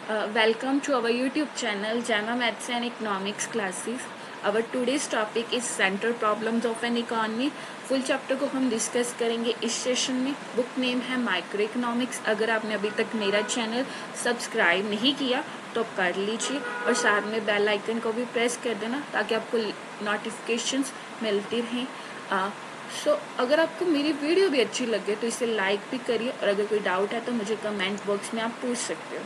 Welcome to our YouTube channel JAMA Maths and Economics classes. Our today's topic is central problems of an economy. Full chapter को हम discuss करेंगे इस session में. Book name है micro economics. अगर आपने अभी तक मेरा चैनल सब्सक्राइब नहीं किया तो आप कर लीजिए और साथ में बेल आइकन को भी प्रेस कर देना ताकि आपको नोटिफिकेशंस मिलती रहें. अगर आपको मेरी वीडियो भी अच्छी लगे तो इसे लाइक भी करिए और अगर कोई डाउट है तो मुझे कमेंट बॉक्स में आप पूछ सकते हो.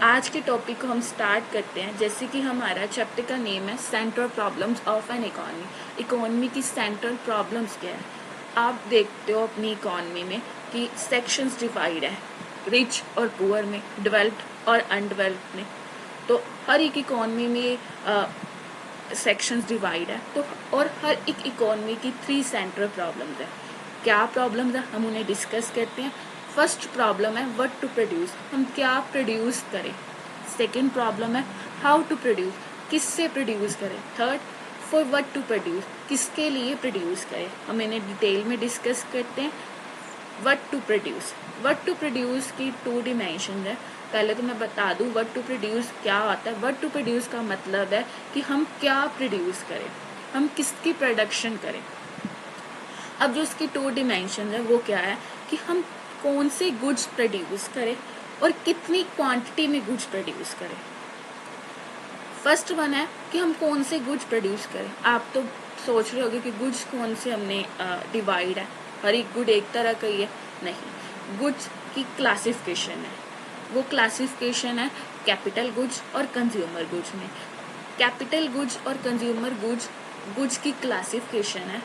आज के टॉपिक को हम स्टार्ट करते हैं. जैसे कि हमारा चैप्टर का नेम है central problems of an economy. Economy की सेंट्रल प्रॉब्लम्स क्या है. आप देखते हो अपनी इकोनॉमी में कि सेक्शंस डिवाइड है, रिच और पुअर में, डेवलप्ड और अनडेवलप्ड में. तो हर एक इकोनॉमी में सेक्शंस डिवाइड है. तो और हर एक इकोनॉमी की 3 सेंट्रल प्रॉब्लम्स है. क्या प्रॉब्लम्स है हम उन्हें डिस्कस करते हैं. फर्स्ट प्रॉब्लम है व्हाट टू प्रोड्यूस, हम क्या प्रोड्यूस करें. सेकंड प्रॉब्लम है हाउ टू प्रोड्यूस, किससे प्रोड्यूस करें. Third for what to produce, किसके लिए प्रोड्यूस करें. हम इन्हें डिटेल में डिस्कस करते हैं. What to produce, what to produce की 2 डिमेंशन है. पहले तो मैं बता दूं व्हाट टू प्रोड्यूस क्या होता है. व्हाट टू प्रोड्यूस का मतलब है कि हम क्या प्रोड्यूस करें, हम किसकी प्रोडक्शन करें. अब जो इसकी 2 डिमेंशन है वो क्या है कि हम कौन से गुड्स प्रोड्यूस करें और कितनी क्वांटिटी में गुड्स प्रोड्यूस करें. फर्स्ट वन है कि हम कौन से गुड्स प्रोड्यूस करें. आप तो सोच रहे होगे कि गुड्स कौन से हमने डिवाइड है, हर एक गुड एक तरह का ही है. नहीं, गुड्स की क्लासिफिकेशन है. वो क्लासिफिकेशन है कैपिटल गुड्स और कंज्यूमर गुड्स में. कैपिटल गुड्स और कंज्यूमर गुड्स की क्लासिफिकेशन है.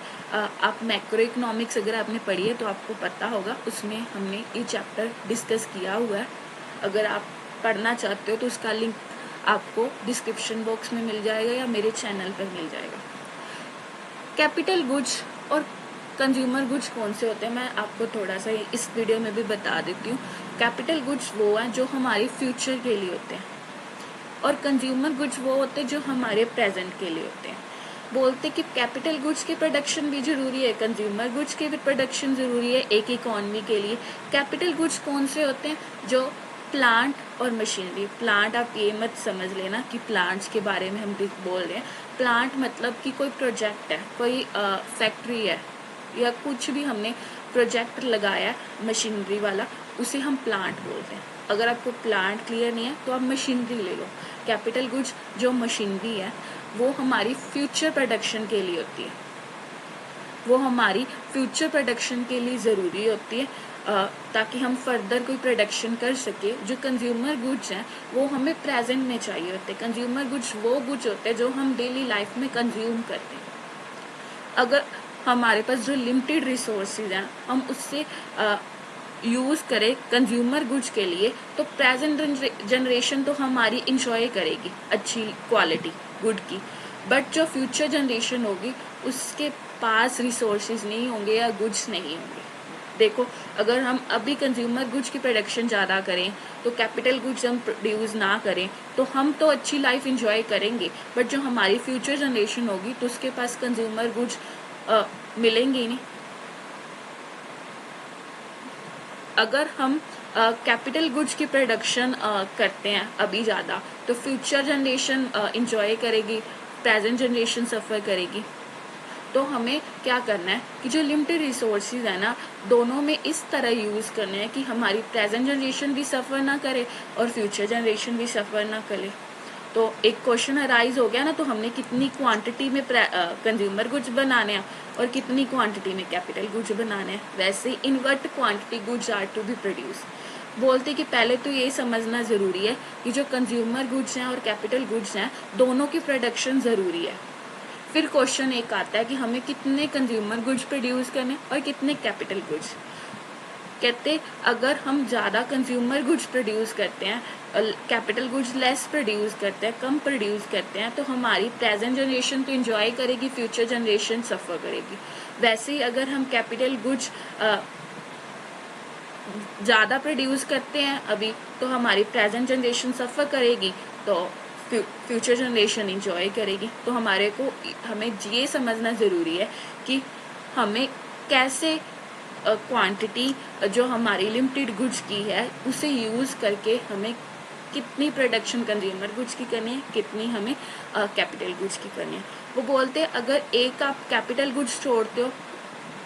आप मैक्रो इकोनॉमिक्स अगर आपने पढ़ी है तो आपको पता होगा, उसमें हमने ये चैप्टर डिस्कस किया हुआ है. अगर आप पढ़ना चाहते हो तो उसका लिंक आपको डिस्क्रिप्शन बॉक्स में मिल जाएगा या मेरे चैनल पर मिल जाएगा. कैपिटल गुड्स और कंज्यूमर गुड्स कौन से होते हैं मैं आपको थोड़ा सा इस वीडियो में भी बता देती हूँ. कैपिटल गुड्स वो हैं जो हमारे फ्यूचर के लिए होते हैं और कंज्यूमर गुड्स वो होते हैं जो हमारे प्रेजेंट के लिए होते हैं. बोलते कि कैपिटल गुड्स की प्रोडक्शन भी जरूरी है, कंज्यूमर गुड्स की भी प्रोडक्शन जरूरी है एक इकोनॉमी के लिए. कैपिटल गुड्स कौन से होते हैं जो प्लांट और मशीनरी. प्लांट आप ये मत समझ लेना कि प्लांट्स के बारे में हम बोल रहे हैं. प्लांट मतलब कि कोई प्रोजेक्ट है, कोई फैक्ट्री है या कुछ भी हमने प्रोजेक्ट लगाया मशीनरी वाला, उसे हम प्लांट बोलते हैं. अगर आपको प्लांट क्लियर नहीं है तो आप मशीनरी ले लो. कैपिटल गुड्स जो मशीनरी है वो हमारी फ्यूचर प्रोडक्शन के लिए होती है, वो हमारी फ्यूचर प्रोडक्शन के लिए ज़रूरी होती है ताकि हम फर्दर कोई प्रोडक्शन कर सके. जो कंज्यूमर गुड्स हैं वो हमें प्रेजेंट में चाहिए होते हैं. कंज्यूमर गुड्स वो गुड्स होते हैं जो हम डेली लाइफ में कंज्यूम करते हैं. अगर हमारे पास जो लिमिटेड रिसोर्सेज हैं हम उससे यूज़ करें कंज्यूमर गुड्स के लिए तो प्रेजेंट जनरेशन तो हमारी इंजॉय करेगी अच्छी क्वालिटी गुड की. बट जो फ्यूचर जनरेशन होगी उसके पास रिसोर्सेज नहीं होंगे या गुड्स नहीं होंगे. देखो, अगर हम अभी कंज्यूमर गुड्स की प्रोडक्शन ज़्यादा करें तो कैपिटल गुड्स हम प्रोड्यूस ना करें तो हम तो अच्छी लाइफ इंजॉय करेंगे बट जो हमारी फ्यूचर जनरेशन होगी तो उसके पास कंज्यूमर गुड्स मिलेंगे ही नहीं. अगर हम कैपिटल गुड्स की प्रोडक्शन करते हैं अभी ज़्यादा तो फ्यूचर जनरेशन इंजॉय करेगी, प्रेजेंट जनरेशन सफ़र करेगी. तो हमें क्या करना है कि जो लिमिटेड रिसोर्सेज है ना दोनों में इस तरह यूज़ करने हैं कि हमारी प्रेजेंट जनरेशन भी सफ़र ना करे और फ्यूचर जनरेशन भी सफ़र ना करे. तो एक क्वेश्चन अराइज हो गया ना, तो हमने कितनी क्वांटिटी में कंज्यूमर गुड्स बनाने हैं और कितनी क्वांटिटी में कैपिटल गुड्स बनाने हैं. वैसे in what quantity goods are to be produce. बोलते कि पहले तो ये समझना ज़रूरी है कि जो कंज्यूमर गुड्स हैं और कैपिटल गुड्स हैं दोनों की प्रोडक्शन ज़रूरी है. फिर क्वेश्चन एक आता है कि हमें कितने कंज्यूमर गुड्स प्रोड्यूस करने और कितने कैपिटल गुड्स. कहते अगर हम ज़्यादा कंज्यूमर गुड्स प्रोड्यूस करते हैं, कैपिटल गुड्स लेस प्रोड्यूस करते हैं, कम प्रोड्यूस करते हैं तो हमारी प्रेजेंट जनरेशन तो इंजॉय करेगी, फ्यूचर जनरेशन सफ़र करेगी. वैसे ही अगर हम कैपिटल गुड्स ज़्यादा प्रोड्यूस करते हैं अभी तो हमारी प्रेजेंट जनरेशन सफ़र करेगी तो फ्यूचर जनरेशन इंजॉय करेगी. तो हमें ये समझना ज़रूरी है कि हमें कैसे क्वांटिटी जो हमारी लिमिटेड गुड्स की है उसे यूज़ करके हमें कितनी प्रोडक्शन कंज्यूमर गुड्स की करनी है, कितनी हमें कैपिटल गुड्स की करनी है। वो बोलते हैं अगर एक आप कैपिटल गुड्स छोड़ते हो,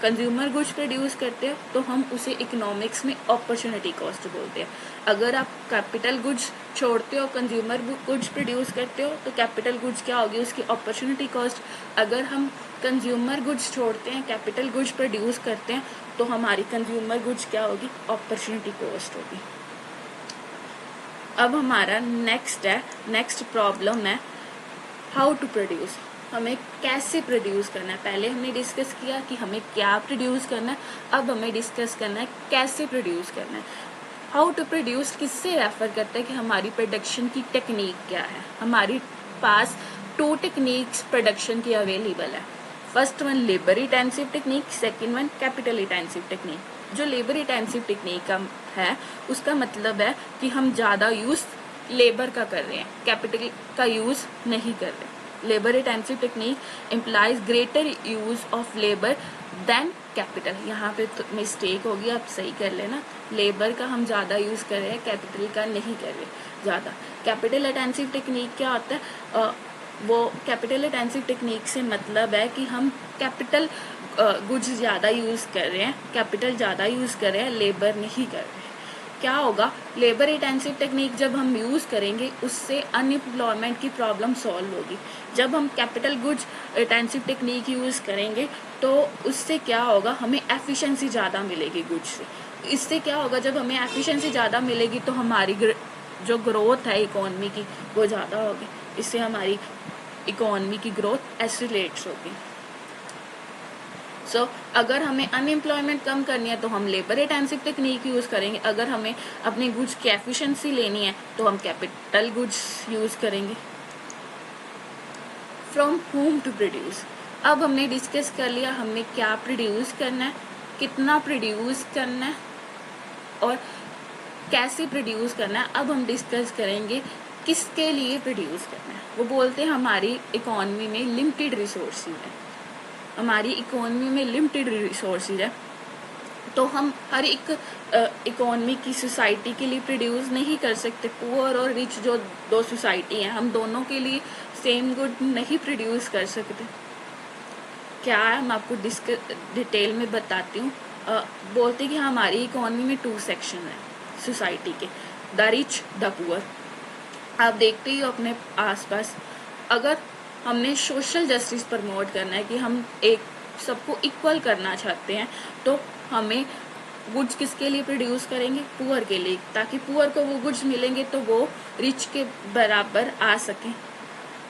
कंज्यूमर गुड्स प्रोड्यूस करते हो, तो हम उसे इकोनॉमिक्स में अपॉर्चुनिटी कॉस्ट बोलते हैं। अगर आप कैपिटल गुड्स छोड़ते हो, कंज्यूमर गुड्स प्रोड्यूस करते हो, तो कैपिटल गुड्स क्या होगी, उसकी अपॉर्चुनिटी कॉस्ट। अगर हम कंज्यूमर गुड्स छोड़ते हैं, कैपिटल गुड्स प्रोड्यूस करते हैं, तो हमारी कंज्यूमर गुड्स क्या होगी, अपॉर्चुनिटी कॉस्ट होगी। अब हमारा नेक्स्ट प्रॉब्लम है हाउ टू प्रोड्यूस, हमें कैसे प्रोड्यूस करना है। पहले हमने डिस्कस किया कि हमें क्या प्रोड्यूस करना है, अब हमें डिस्कस करना है कैसे प्रोड्यूस करना है। हाउ टू प्रोड्यूस किससे रेफर करता है कि हमारी प्रोडक्शन की टेक्निक क्या है। हमारी पास 2 टेक्निक्स प्रोडक्शन की अवेलेबल है। First one labour intensive technique, second one capital intensive technique. जो लेबर इंटेंसिव टेक्निक का है उसका मतलब है कि हम ज़्यादा यूज़ लेबर का कर रहे हैं, कैपिटल का यूज़ नहीं कर रहे। Labour intensive technique implies greater use of labour than capital. यहाँ पे तो मिस्टेक होगी, आप सही कर लेना। लेबर का हम ज़्यादा यूज़ कर रहे हैं, कैपिटल का नहीं कर रहे ज़्यादा। कैपिटल इंटेंसिव टेक्निक क्या होता है, वो कैपिटल इंटेंसिव टेक्निक से मतलब है कि हम कैपिटल गुड्स ज़्यादा यूज़ कर रहे हैं, कैपिटल ज़्यादा यूज़ कर रहे हैं, लेबर नहीं कर रहे। क्या होगा, लेबर इंटेंसिव टेक्निक जब हम यूज़ करेंगे उससे अनएम्प्लॉयमेंट की प्रॉब्लम सॉल्व होगी। जब हम capital goods intensive technique use करेंगे तो उससे क्या होगा, हमें एफिशिएंसी ज़्यादा मिलेगी गुड्स से। इससे क्या होगा, जब हमें एफिशिएंसी ज़्यादा मिलेगी तो हमारी जो ग्रोथ है इकोनॉमी की वो ज़्यादा होगी। इससे हमारी इकोनॉमी की ग्रोथ एक्सीलरेट्स होगी। अगर हमें अनएम्प्लॉयमेंट कम करनी है तो हम लेबर इंटेंसिव टेक्निक यूज़ करेंगे। अगर हमें अपने गुड्स की एफिशिएंसी लेनी है तो हम कैपिटल गुड्स यूज़ करेंगे। फ्रॉम होम टू प्रोड्यूस, अब हमने डिस्कस कर लिया हमें क्या प्रोड्यूस करना है, कितना प्रोड्यूस करना है और कैसे प्रोड्यूस करना है। अब हम डिस्कस करेंगे किसके लिए प्रोड्यूस करना है। वो बोलते हैं हमारी इकोनॉमी में लिमिटेड रिसोर्सेज है, हमारी इकोनॉमी में लिमिटेड रिसोर्सेज है, तो हम हर एक इकोनॉमी की सोसाइटी के लिए प्रोड्यूस नहीं कर सकते। पुअर और रिच जो 2 सोसाइटी हैं, हम दोनों के लिए सेम गुड नहीं प्रोड्यूस कर सकते। क्या है, मैं आपको डिटेल में बताती हूँ। बोलते कि हमारी इकोनॉमी में 2 सेक्शन है सोसाइटी के, द रिच, द पुअर। आप देखते ही हो अपने आसपास, अगर हमने सोशल जस्टिस प्रमोट करना है कि हम एक सबको इक्वल करना चाहते हैं, तो हमें गुड्स किसके लिए प्रोड्यूस करेंगे, पुअर के लिए, ताकि पुअर को वो गुड्स मिलेंगे तो वो रिच के बराबर आ सकें।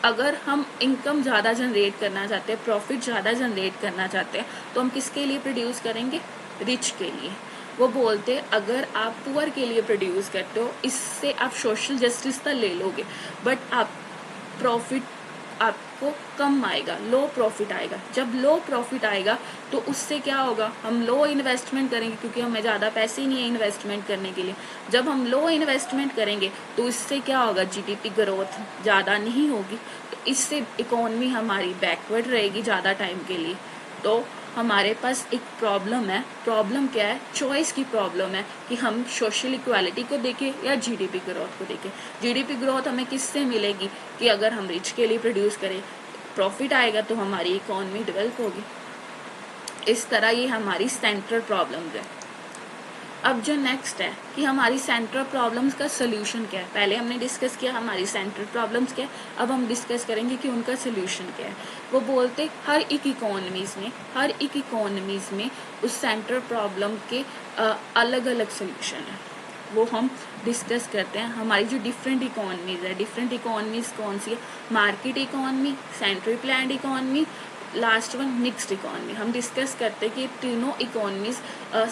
अगर हम इनकम ज़्यादा जनरेट करना चाहते हैं, प्रॉफिट ज़्यादा जनरेट करना चाहते हैं, तो हम किसके लिए प्रोड्यूस करेंगे, रिच के लिए। वो बोलते अगर आप पुअर के लिए प्रोड्यूस करते हो, इससे आप सोशल जस्टिस तो ले लोगे, बट आप प्रॉफिट आपको कम आएगा, लो प्रॉफिट आएगा। जब लो प्रॉफिट आएगा तो उससे क्या होगा, हम लो इन्वेस्टमेंट करेंगे क्योंकि हमें ज़्यादा पैसे ही नहीं है इन्वेस्टमेंट करने के लिए। जब हम लो इन्वेस्टमेंट करेंगे तो इससे क्या होगा, जीडीपी ग्रोथ ज़्यादा नहीं होगी, तो इससे इकोनॉमी हमारी बैकवर्ड रहेगी ज़्यादा टाइम के लिए। तो हमारे पास एक प्रॉब्लम है। प्रॉब्लम क्या है, चॉइस की प्रॉब्लम है कि हम सोशल इक्वालिटी को देखें या जीडीपी ग्रोथ को देखें। जीडीपी ग्रोथ हमें किससे मिलेगी कि अगर हम रिच के लिए प्रोड्यूस करें, प्रॉफिट आएगा तो हमारी इकोनॉमी डेवलप होगी। इस तरह ये हमारी सेंट्रल प्रॉब्लम है। अब जो नेक्स्ट है कि हमारी सेंट्रल प्रॉब्लम्स का सोल्यूशन क्या है। पहले हमने डिस्कस किया हमारी सेंट्रल प्रॉब्लम्स क्या है, अब हम डिस्कस करेंगे कि उनका सोल्यूशन क्या है। वो बोलते हर एक इकोनॉमीज़ में उस सेंट्रल प्रॉब्लम के अलग अलग सोल्यूशन है, वो हम डिस्कस करते हैं। हमारी जो डिफरेंट इकोनॉमीज़ है, डिफरेंट इकोनॉमीज़ कौन सी है, market economy, central planned economy, last one mixed economy. हम डिस्कस करते हैं कि तीनों इकोनॉमीज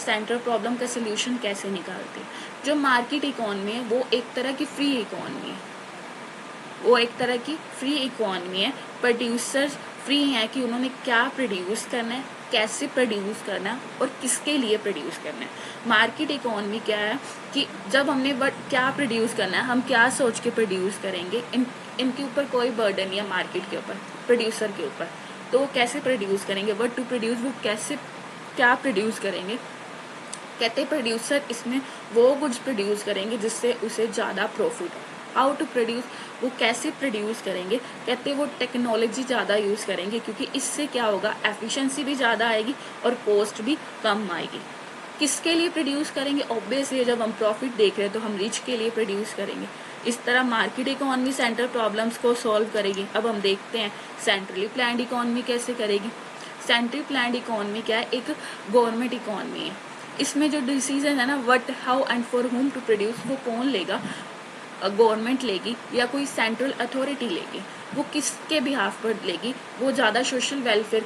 सेंट्रल प्रॉब्लम का सोल्यूशन कैसे निकालते हैं। जो मार्केट इकोनॉमी है वो एक तरह की फ्री इकोनॉमी है, प्रोड्यूसर्स फ्री हैं कि उन्होंने क्या प्रोड्यूस करना है, कैसे प्रोड्यूस करना है और किसके लिए प्रोड्यूस करना है। मार्केट इकोनॉमी क्या है कि जब हमने क्या प्रोड्यूस करना है, हम क्या सोच के प्रोड्यूस करेंगे, इनके ऊपर कोई बर्डन नहीं है मार्केट के ऊपर, प्रोड्यूसर के ऊपर। तो वो कैसे प्रोड्यूस करेंगे, व्हाट टू प्रोड्यूस, वो कैसे क्या प्रोड्यूस करेंगे कहते प्रोड्यूसर इसमें वो गुड्स प्रोड्यूस करेंगे जिससे उसे ज़्यादा प्रॉफिट हो। हाउ टू प्रोड्यूस, वो कैसे प्रोड्यूस करेंगे, कहते वो टेक्नोलॉजी ज़्यादा यूज़ करेंगे, क्योंकि इससे क्या होगा, एफिशिएंसी भी ज़्यादा आएगी और कॉस्ट भी कम आएगी। किसके लिए प्रोड्यूस करेंगे, ऑब्वियसली जब हम प्रॉफिट देख रहे हैं तो हम रिच के लिए प्रोड्यूस करेंगे। इस तरह मार्केट इकोनॉमी सेंट्रल प्रॉब्लम्स को सॉल्व करेगी। अब हम देखते हैं सेंट्रली प्लान्ड इकोनॉमी कैसे करेगी। सेंट्रली प्लान्ड इकोनॉमी क्या है, एक गवर्नमेंट इकोनॉमी है। इसमें जो डिसीजन है ना, what, how and for whom to produce, वो कौन लेगा, गवर्नमेंट लेगी या कोई सेंट्रल अथॉरिटी लेगी। वो किसके बिहाफ पर लेगी, वो ज़्यादा सोशल वेलफेयर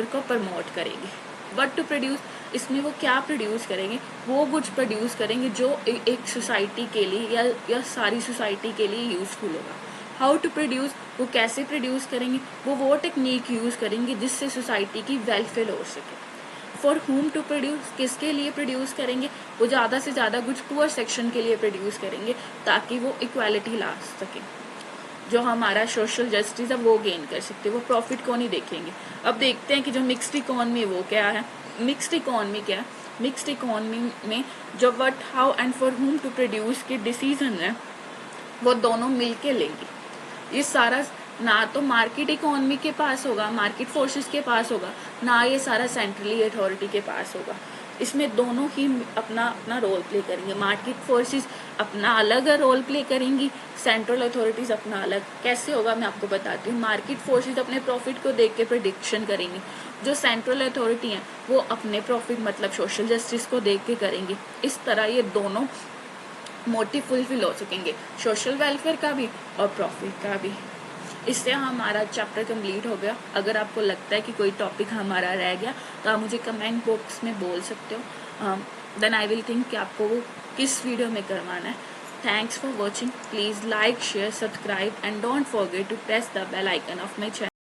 को प्रमोट करेगी। व्हाट टू प्रोड्यूस, इसमें वो क्या प्रोड्यूस करेंगे, वो गुड्स प्रोड्यूस करेंगे जो एक सोसाइटी के लिए या सारी सोसाइटी के लिए यूजफुल होगा। हाउ टू प्रोड्यूस, वो कैसे प्रोड्यूस करेंगे, वो टेक्निक यूज़ करेंगे जिससे सोसाइटी की वेलफेयर हो सके। फॉर होम टू प्रोड्यूस, किसके लिए प्रोड्यूस करेंगे, वो ज़्यादा से ज़्यादा कुछ पुअर सेक्शन के लिए प्रोड्यूस करेंगे ताकि वो इक्वालिटी ला सके, जो हमारा सोशल जस्टिस है वो गेन कर सकते, वो प्रॉफिट को नहीं देखेंगे। अब देखते हैं कि जो मिक्स्ड इकोनॉमी है वो क्या है। मिक्स्ड इकोनॉमी क्या है, मिक्स्ड इकोनॉमी में जो what, how and for whom to produce के डिसीजन है वो दोनों मिलके लेंगे। ये सारा ना तो मार्केट इकोनॉमी के पास होगा, मार्केट फोर्सेस के पास होगा, ना ये सारा सेंट्रली अथॉरिटी के पास होगा। इसमें दोनों ही अपना अपना रोल प्ले करेंगे। मार्केट फोर्सेस अपना अलग रोल प्ले करेंगी, सेंट्रल अथॉरिटीज अपना अलग। कैसे होगा मैं आपको बताती हूँ। मार्केट फोर्सेस अपने प्रॉफिट को देख के प्रिडिक्शन करेंगी, जो सेंट्रल अथॉरिटी हैं वो अपने प्रॉफिट मतलब सोशल जस्टिस को देख के करेंगी। इस तरह ये दोनों मोटिव फुलफिल हो सकेंगे, सोशल वेलफेयर का भी और प्रॉफिट का भी। इससे हमारा चैप्टर कंप्लीट हो गया। अगर आपको लगता है कि कोई टॉपिक हमारा रह गया तो आप मुझे कमेंट बॉक्स में बोल सकते हो, देन आई विल थिंक कि आपको वो किस वीडियो में करवाना है। Thanks for watching. Please like, share, subscribe and don't forget to press the bell icon of my channel.